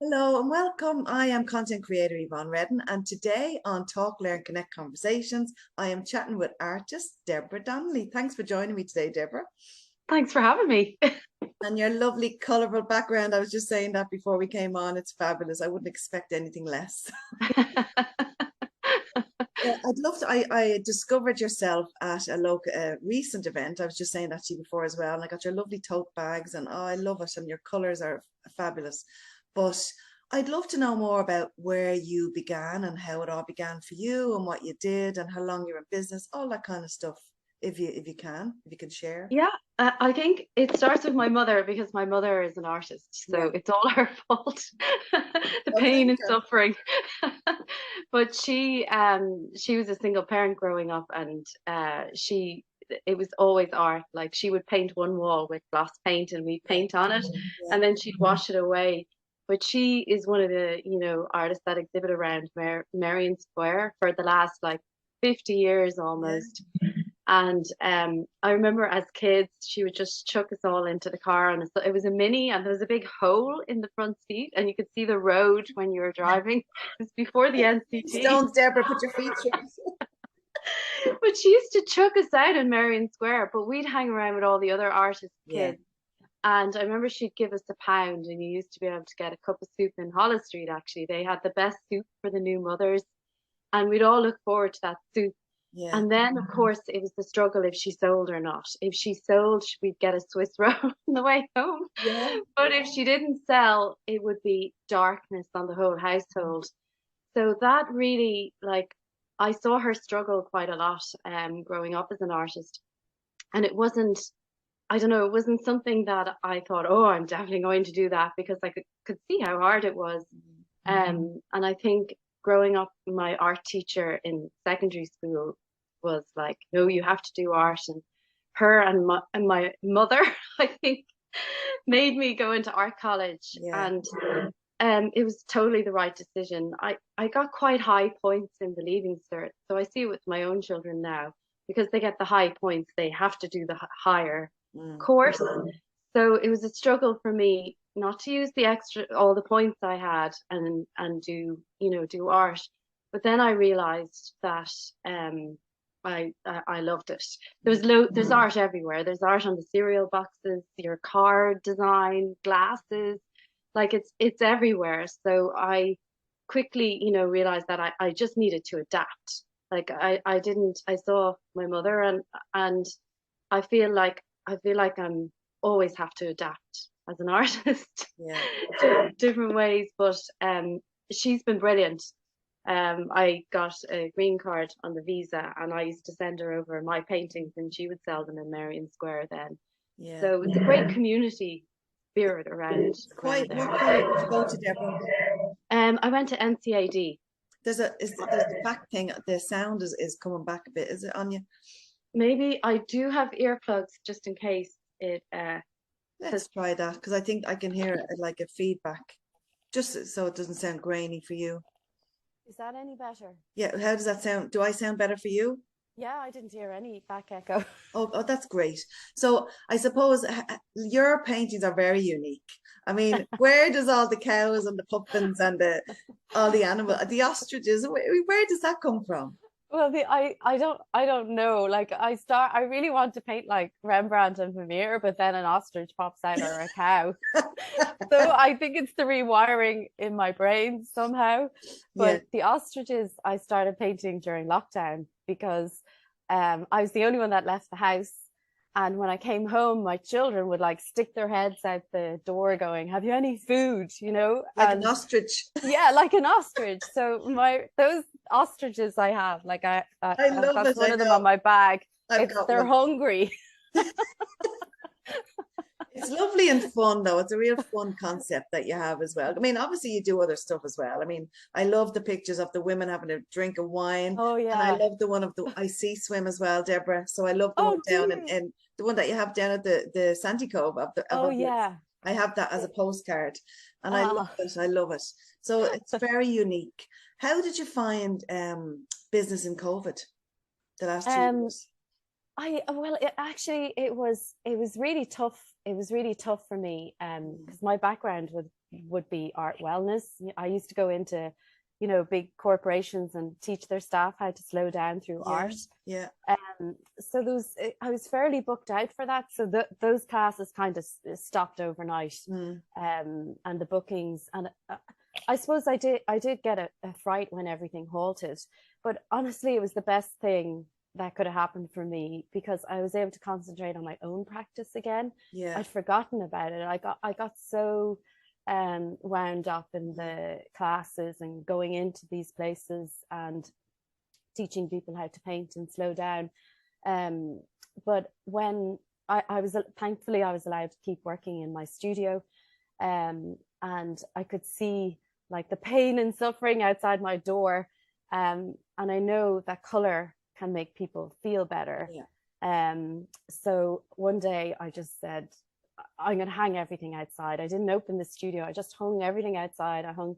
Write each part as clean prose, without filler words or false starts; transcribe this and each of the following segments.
Hello and welcome. I am content creator Yvonne Redden, and today on Talk, Learn, Connect Conversations, I am chatting with artist Deborah Donnelly. Thanks for joining me today, Deborah. Thanks for having me. And your lovely, colourful background. I was just saying that before we came on. It's fabulous. I wouldn't expect anything less. Yeah, I'd love to. I discovered yourself at a local recent event. I was just saying that to you before as well. And I got your lovely tote bags, and I love it. And your colours are fabulous. But I'd love to know more about where you began and how it all began for you, and what you did, and how long you're in business, all that kind of stuff. If you can share. Yeah, I think it starts with my mother because my mother is an artist, so Yeah. it's all her fault, the Well, pain thank and you. suffering. But she was a single parent growing up, and it was always art. Like she would paint one wall with gloss paint, and we'd Yeah. paint on it, Yeah. and then she'd wash it away. But she is one of the, artists that exhibit around Marion Square for the last like 50 years Yeah. almost. And I remember as kids, she would just chuck us all into the car, and it was a mini, and there was a big hole in the front seat, and you could see the road when you were driving. It was before the NCT, Stones, Deborah, put your feet through. but she used to chuck us out in Marion Square. But we'd hang around with all the other artist Yeah. kids, and I remember she'd give us £1, and you used to be able to get a cup of soup in Holles Street. Actually, they had the best soup for the new mothers, and we'd all look forward to that soup. Yeah. And then, of course, it was the struggle if she sold or not. If she sold, we'd get a Swiss roll on the way home. Yeah. But if she didn't sell, it would be darkness on the whole household. So that really, like, I saw her struggle quite a lot growing up as an artist. And it wasn't, I don't know, it wasn't something that I thought, oh, I'm definitely going to do that because I could see how hard it was. And I think growing up, my art teacher in secondary school was like, no, you have to do art. And her and my mother, I think, made me go into art college. Yeah. And it was totally the right decision. I got quite high points in the Leaving Cert. So I see it with my own children now. Because they get the high points, they have to do the higher Mm. course. So it was a struggle for me not to use the extra all the points I had and do do art. But then I realized that I loved it. There's art everywhere. There's art on the cereal boxes, your car design, glasses, like it's everywhere. So I quickly realized that I just needed to adapt. Like I didn't I saw my mother and I feel like I'm always have to adapt as an artist Yeah. to different ways. But she's been brilliant. I got a green card on the visa, and I used to send her over my paintings, and she would sell them in Marion Square then. Yeah. So it's a great community spirit It's around quite. What there. college did you go to, Deborah? I went to NCAD. There's the back thing. The sound is coming back a bit. Is it on you? Maybe I do have earplugs just in case it Let's because try that because I think I can hear it like a feedback, just so it doesn't sound grainy for you. Is that any better? Yeah. How does that sound? Do I sound better for you? Yeah, I didn't hear any back echo. Oh, that's great. So I suppose your paintings are very unique. I mean, where does all the cows and the puffins and the all the animal, the ostriches, where does that come from? Well, I don't know. Like I really want to paint like Rembrandt and Vermeer, but then an ostrich pops out or a cow. So I think it's the rewiring in my brain somehow. Yeah. But the ostriches I started painting during lockdown because I was the only one that left the house. And when I came home, my children would like stick their heads out the door going, "Have you any food?" Like an And ostrich. yeah, like an ostrich. So my those ostriches I have, like I love that's it. one I of them on know. my bag. I've It's got they're one. hungry. It's lovely and fun, though. It's a real fun concept that you have as well. I mean, obviously, you do other stuff as well. I mean, I love the pictures of the women having a drink of wine, Oh and I yeah. love the one of the I see swim as well, Deborah. So I love the one Oh, do down you? in the one that you have down at the Sandy Cove Oh of the, yeah. I have that as a It, postcard, and I love ah. it. I love it. So it's very unique. How did you find business in COVID the last two Um, years? Well, it was really tough. It was really tough for me, because my background would be art wellness. I used to go into, big corporations and teach their staff how to slow down through art. Yeah. So I was fairly booked out for that. So those classes kind of stopped overnight, and the bookings. And I suppose I did get a fright when everything halted. But honestly, it was the best thing that could have happened for me, because I was able to concentrate on my own practice again. Yeah. I'd forgotten about it. I got so wound up in the classes and going into these places and teaching people how to paint and slow down. But when I was, thankfully, I was allowed to keep working in my studio, and I could see like the pain and suffering outside my door. And I know that color can make people feel better. So one day I just said, I'm going to hang everything outside. I didn't open the studio. I just hung everything outside. I hung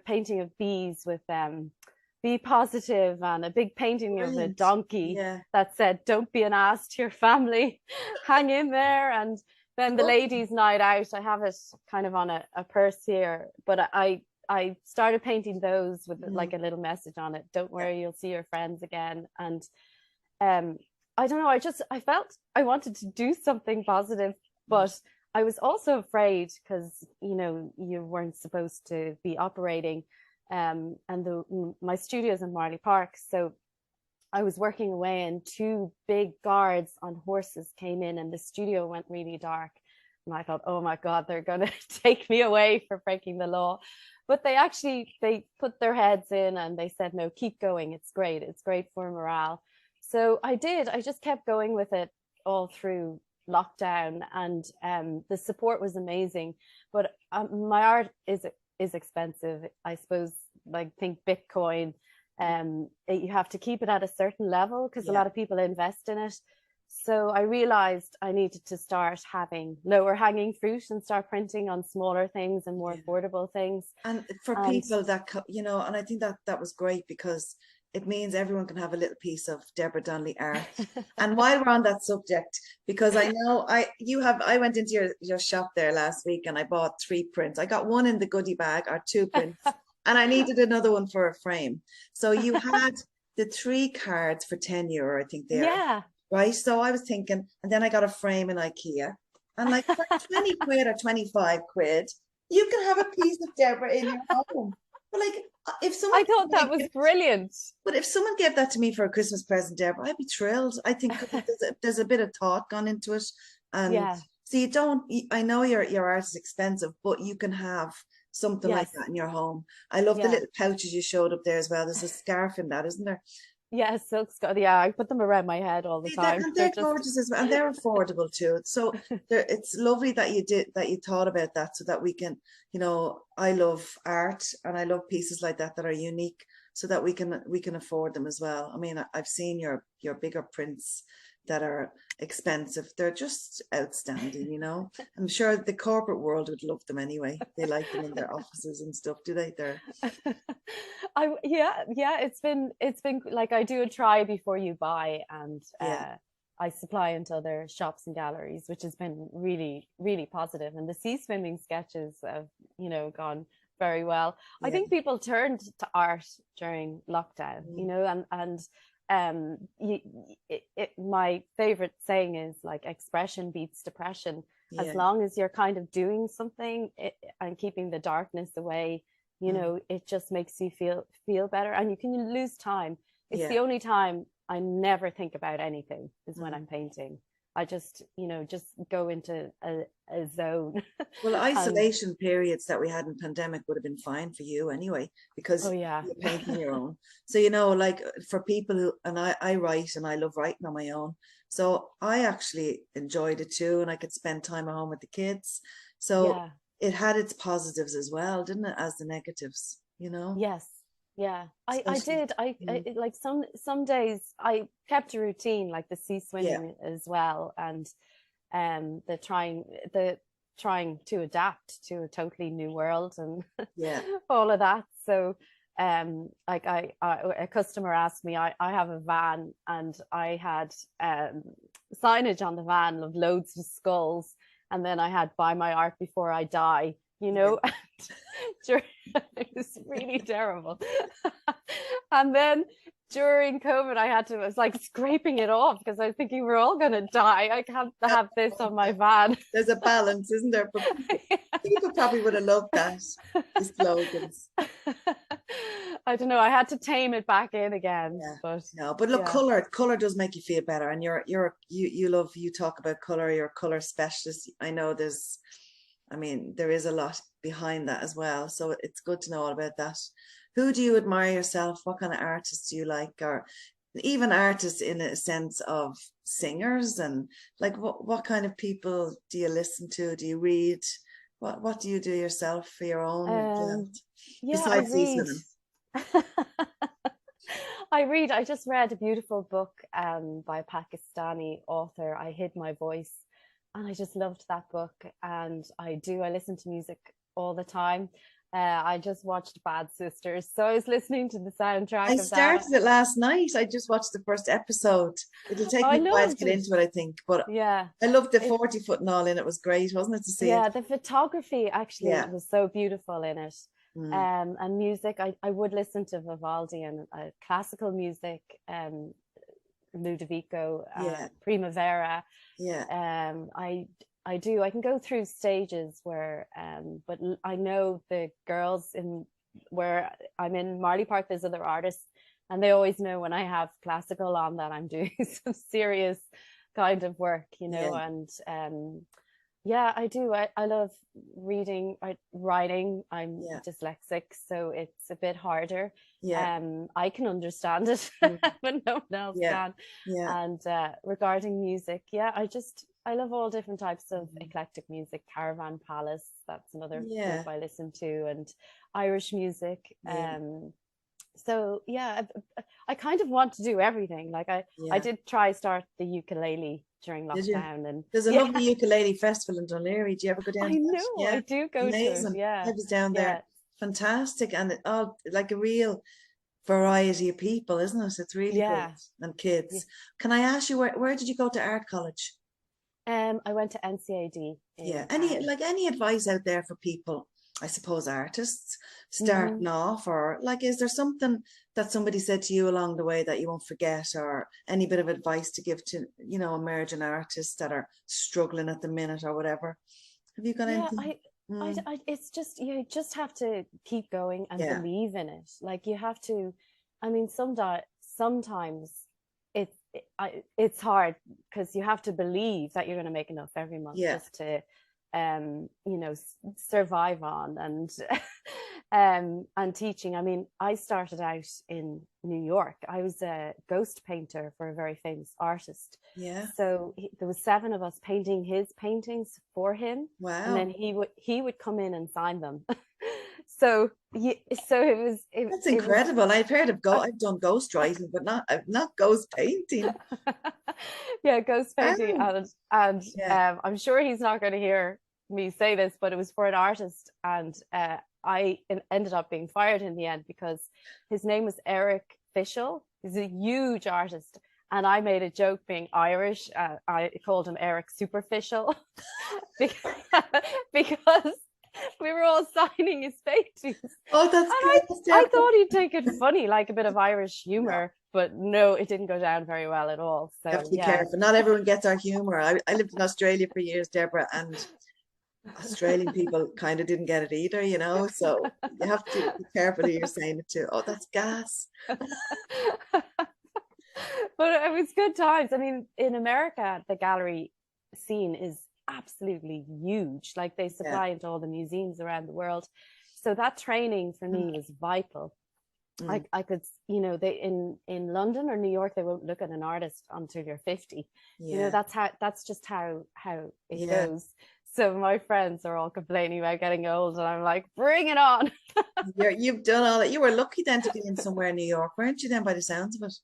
painting of bees with be positive, and a big painting of a donkey that said, don't be an ass to your family, hang in there. And then the ladies' night out, I have it kind of on a purse here, but I started painting those with like a little message on it. Don't worry, you'll see your friends again. And I don't know, I felt I wanted to do something positive, but I was also afraid because, you weren't supposed to be operating. And my studio's in Marley Park. So I was working away and two big guards on horses came in and the studio went really dark. And I thought, oh my God, they're going to take me away for breaking the law. But they put their heads in and they said, no, keep going. It's great. It's great for morale. So I just kept going with it all through lockdown, and the support was amazing. But my art is expensive. I suppose, like, think Bitcoin, you have to keep it at a certain level because a lot of people invest in it. So I realized I needed to start having lower hanging fruit and start printing on smaller things and more affordable things. And for people that, and I think that was great, because it means everyone can have a little piece of Deborah Donnelly art. And while we're on that subject, because I know I went into your shop there last week and I bought 3 prints. I got one in the goodie bag, or 2 prints, and I needed another one for a frame. So you had the 3 cards for €10, I think they are. Yeah. Right. So I was thinking, and then I got a frame in IKEA, and like for 20 quid or 25 quid, you can have a piece of Deborah in your home. But like, if someone, I thought that was brilliant. But if someone gave that to me for a Christmas present, Deborah, I'd be thrilled. I think there's a bit of thought gone into it. And so I know your art is expensive, but you can have something like that in your home. I love the little pouches you showed up there as well. There's a scarf in that, isn't there? Yeah, silk scarf. Yeah, I put them around my head all the time. They're gorgeous as well, and they're affordable too. So it's lovely that you thought about that, so that we can, I love art and I love pieces like that are unique, so that we can afford them as well. I mean, I've seen your bigger prints that are expensive. They're just outstanding, I'm sure the corporate world would love them anyway. They like them in their offices and stuff, do they? It's been like, I do a try before you buy, and I supply into other shops and galleries, which has been really, really positive. And the sea swimming sketches have, gone very well. I think people turned to art during lockdown, my favorite saying is, like, expression beats depression. As long as you're kind of doing something and keeping the darkness away, it just makes you feel better, and you can lose time. It's the only time I never think about anything is when I'm painting. I just go into a zone. Well, isolation periods that we had in pandemic would have been fine for you anyway, because you're painting your own. So, like, for people who, and I write, and I love writing on my own. So I actually enjoyed it too, and I could spend time at home with the kids. So it had its positives as well, didn't it, as the negatives, Yes. Yeah, I did. I like some days I kept a routine, like the sea swimming as well, and the trying to adapt to a totally new world and all of that. So like a customer asked me, I have a van and I had signage on the van of loads of skulls, and then I had buy my art before I die, you know. It was really terrible. And then during COVID, I was like scraping it off because I was thinking we're all going to die. I can't have this on my van. There's a balance, isn't there? But people probably would have loved that, the slogans. I don't know. I had to tame it back in again. Yeah. But no, but look, color does make you feel better, and you talk about color. You're a color specialist. I know there is a lot behind that as well. So it's good to know all about that. Who do you admire yourself? What kind of artists do you like, or even artists in a sense of singers? And like, what kind of people do you listen to? Do you read? What do you do yourself for your own? Besides these women. I read. I just read a beautiful book by a Pakistani author. I Hid My Voice, and I just loved that book. And I listen to music all the time. I just watched Bad Sisters, so I was listening to the soundtrack. I started it last night. I just watched the first episode. It'll take me a while to get into it, I think. But yeah, I loved the 40-foot and all in it. Was great, wasn't it, to see? Yeah, the photography actually was so beautiful in it. And music, I would listen to Vivaldi and classical music, Ludovico, Primavera. I do. I can go through stages where, but I know the girls where I'm in Marley Park, there's other artists, and they always know when I have classical on that I'm doing some serious kind of work, you know. And I do. I love reading, writing. I'm dyslexic, so it's a bit harder. I can understand it, but no one else can. And regarding music, I love all different types of eclectic music. Caravan Palace, that's another group I listen to, and Irish music. So I kind of want to do everything. Like I did start the ukulele during lockdown, and there's a lovely ukulele festival in Dunleary. Do you ever go down? I know, I do go to it. I was down there. Fantastic, and like a real variety of people, isn't it? It's really good, and kids. Can I ask you where did you go to art college? I went to NCAD. Any advice out there for people, I suppose, artists starting off, or like, is there something that somebody said to you along the way that you won't forget, or any bit of advice to give to, you know, emerging artists that are struggling at the minute or whatever? Have you got anything? It's just, you just have to keep going and believe in it. Like, you have to, I mean, sometimes it's hard because you have to believe that you're going to make enough every month just to survive on. And teaching. I mean, I started out in New York. I was a ghost painter for a very famous artist. So there was 7 of us painting his paintings for him. Wow. And then he would come in and sign them. So it was. That's incredible. I've heard of I've done ghost writing, but not ghost painting. Ghost painting, and I'm sure he's not going to hear me say this, but it was for an artist, and I ended up being fired in the end because his name was Eric Fischel. He's a huge artist, and I made a joke being Irish. I called him Eric Superficial because we were all signing his paintings. Oh, that's great. I thought he'd take it funny, like a bit of Irish humor, but no, it didn't go down very well at all. So you have to be careful. Not everyone gets our humor. I lived in Australia for years, Deborah, and Australian people kind of didn't get it either, you know. So you have to be careful who you're saying it to. Oh, that's gas. But it was good times. I mean, in America, the gallery scene is absolutely huge. Like, they supply into all the museums around the world. So that training for me was vital. I could, you know, they in London or New York, they won't look at an artist until you're 50. You know, that's just how it goes. So my friends are all complaining about getting old, and I'm like, bring it on. You've done all that. You were lucky then to be in somewhere in New York, weren't you, then, by the sounds of it?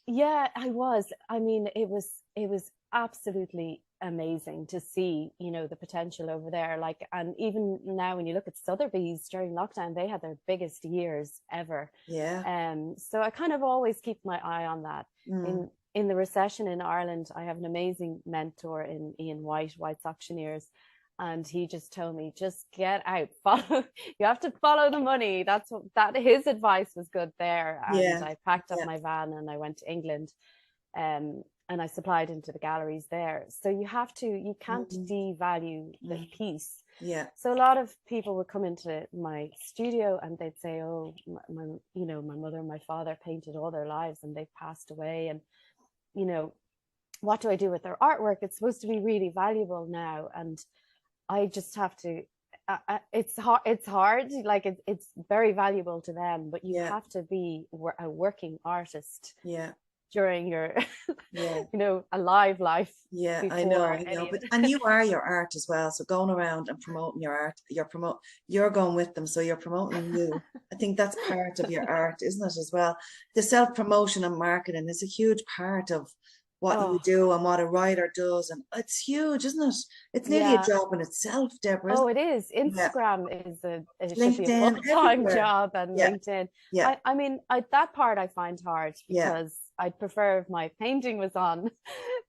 Yeah, I was. I mean, it was absolutely amazing to see, you know, the potential over there. Like, and even now when you look at Sotheby's during lockdown, they had their biggest years ever. Yeah. So I kind of always keep my eye on that. Mm. In the recession in Ireland, I have an amazing mentor in Ian White's auctioneers. And he just told me, just get out, follow. You have to follow the money. That's what, that his advice was good there. And Yeah. I packed up Yeah. my van and I went to England, and I supplied into the galleries there. So you have to, you can't devalue the piece. Yeah. So a lot of people would come into my studio and they'd say, oh, my you know, my mother and my father painted all their lives and they've passed away, and you know, what do I do with their artwork? It's supposed to be really valuable now, and I just have to. It's hard. It's hard. Like it's very valuable to them, but you have to be a working artist. Yeah. During your, yeah, you know, a live life. Yeah, I know. But and you are your art as well. So going around and promoting your art, you're going with them, so you're promoting you. I think that's part of your art, isn't it, as well? The self-promotion and marketing is a huge part of what you do and what a writer does, and it's huge, isn't it? It's nearly a job in itself, Deborah. Oh, it is. Instagram is it should be a LinkedIn, full-time job, and LinkedIn. Yeah. I mean, that part I find hard because I'd prefer if my painting was on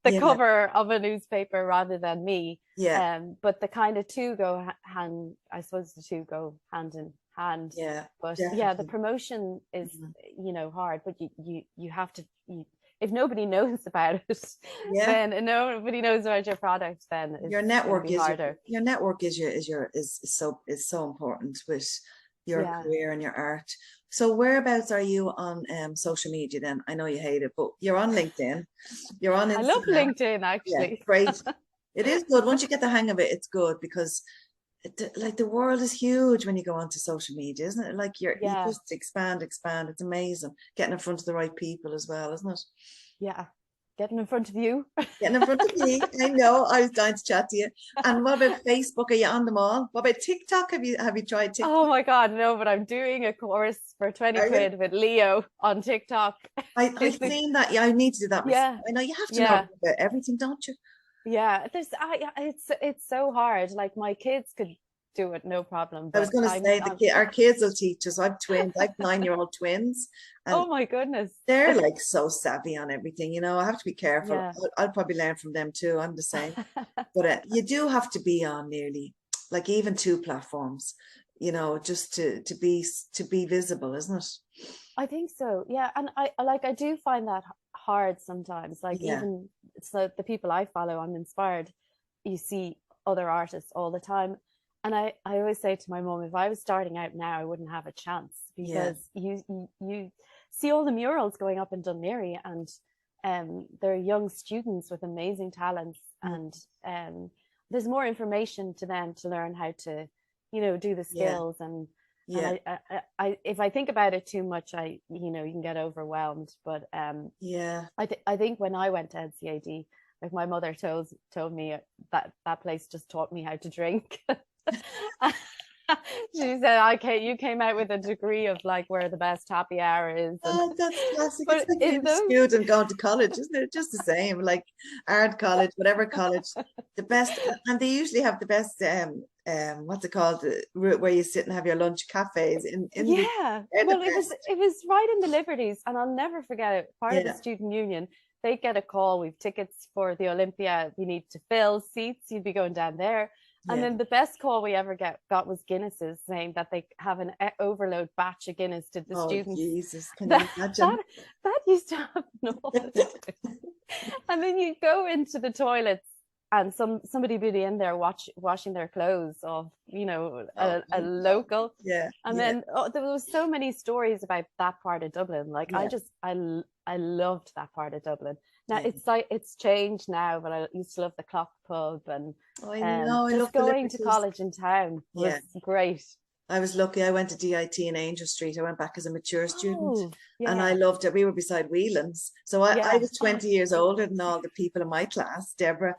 the cover of a newspaper rather than me. Yeah. But the kind of two go hand. I suppose the two go hand in hand. Yeah. But definitely. the promotion is you know, hard. But you have to. If nobody knows about it, then nobody knows about your product, then your network is harder. Your network is so important with your career and your art. So whereabouts are you on social media then? I know you hate it, but you're on LinkedIn. You're on Instagram. I love LinkedIn, actually. Yeah, great. It is good. Once you get the hang of it, it's good because like the world is huge when you go onto social media, isn't it? Like you just expand. It's amazing. Getting in front of the right people as well, isn't it? Yeah. Getting in front of you. Getting in front of me. I know. I was dying to chat to you. And what about Facebook? Are you on them all? What about TikTok? Have you tried TikTok? Oh my God, no, but I'm doing a course for 20 quid with Leo on TikTok. I've seen that. Yeah, I need to do that. Yeah. I know you have to know about everything, don't you? Yeah, it's so hard. Like my kids could do it, no problem. I was going to say our kids will teach us. I've twins. I've 9-year-old twins. Oh my goodness. They're like so savvy on everything, you know. I have to be careful. Yeah. I'll probably learn from them too. I'm the same. But you do have to be on nearly like even 2 platforms, you know, just to be visible, isn't it? I think so. Yeah. And I do find that hard sometimes. Like even so the people I follow, I'm inspired. You see other artists all the time. And I always say to my mom, if I was starting out now, I wouldn't have a chance, because you see all the murals going up in Dunleary, and they're young students with amazing talents, and there's more information to them to learn how to, you know, do the skills. And I if I think about it too much, you know, you can get overwhelmed. But I think when I went to NCAD, like my mother told me that place just taught me how to drink. She said, you came out with a degree of like where the best happy hour is. Oh, that's classic. It's like being a student going to college, isn't it? Just the same, like art college, whatever college, the best. And they usually have the best what's it called, where you sit and have your lunch, cafes in well, it was right in the Liberties, and I'll never forget it. Part of the student union, they get a call, we've tickets for the Olympia, we need to fill seats, you'd be going down there. And then the best call we ever got was Guinness's, saying that they have an overload batch of Guinness to the students. Jesus, can you imagine? That used to happen all the time. And then you go into the toilets and somebody be in there washing their clothes of, you know, a local. Yeah. And then there was so many stories about that part of Dublin. Like I loved that part of Dublin. Now it's changed now, but I used to love the Clock Pub, and just going to college in town was great. I was lucky. I went to DIT in Angel Street. I went back as a mature student, and I loved it. We were beside Whelan's, so I was 20 years older than all the people in my class, Deborah.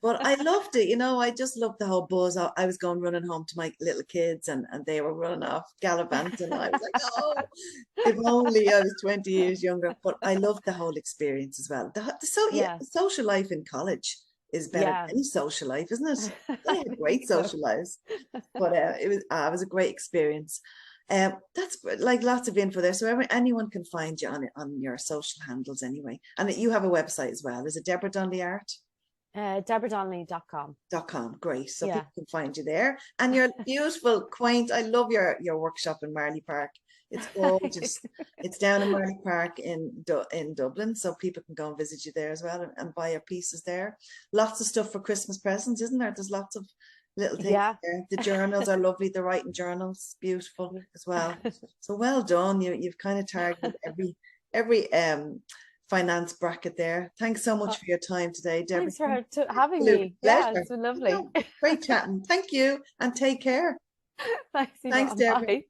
But I loved it. You know, I just loved the whole buzz. I was going running home to my little kids, and they were running off gallivanting. I was like, oh, if only I was 20 years younger. But I loved the whole experience as well. The social life in college is better than any social life, isn't it? They have great social lives. But it was a great experience. That's like lots of info there, so anyone can find you on your social handles anyway. And you have a website as well. Is it Deborah Donnelly Art? DeborahDonnelly.com. Great. So Yeah. people can find you there. And you're beautiful, quaint. I love your workshop in Marley Park. It's gorgeous. It's down in Marley Park in Dublin, so people can go and visit you there as well and buy your pieces there. Lots of stuff for Christmas presents, isn't there? There's lots of little things there. The journals are lovely. The writing journals, beautiful as well. So well done. You've kind of targeted every finance bracket there. Thanks so much for your time today, Deborah. Thanks for having me. Yeah, it's been lovely. Great chatting. Thank you and take care. Thanks, Deborah. Bye.